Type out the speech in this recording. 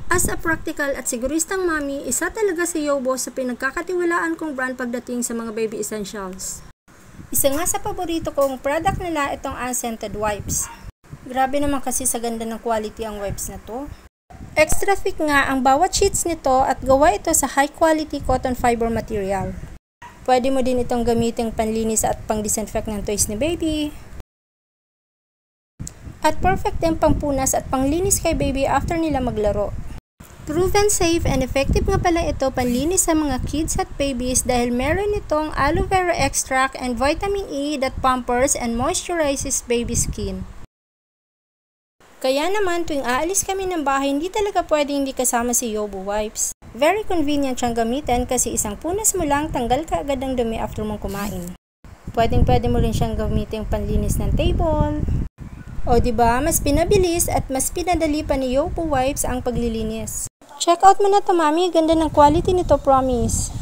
As a practical at siguristang mommy, isa talaga si Yobo sa pinagkakatiwalaan kong brand pagdating sa mga baby essentials. Isa nga sa paborito kong product nila itong unscented wipes. Grabe naman kasi sa ganda ng quality ang wipes na to. Extra thick nga ang bawat sheets nito at gawa ito sa high quality cotton fiber material. Pwede mo din itong gamitin panlinis at pang-disinfect ng toys ni baby. At perfect din pangpunas at panglinis kay baby after nila maglaro. Proven safe and effective nga pala ito panlinis sa mga kids at babies dahil meron itong aloe vera extract and vitamin E that pampers and moisturizes baby skin. Kaya naman tuwing aalis kami ng bahay, hindi talaga pwedeng hindi kasama si Yobo wipes. Very convenient siyang gamitin kasi isang punas mo lang, tanggal ka agad ang dumi after mong kumain. Pwede mo rin siyang gamitin panlinis ng table. O diba, mas pinabilis at mas pinadali pa ni Yobo wipes ang paglilinis. Check out mo na to mami, ganda ng quality nito, promise.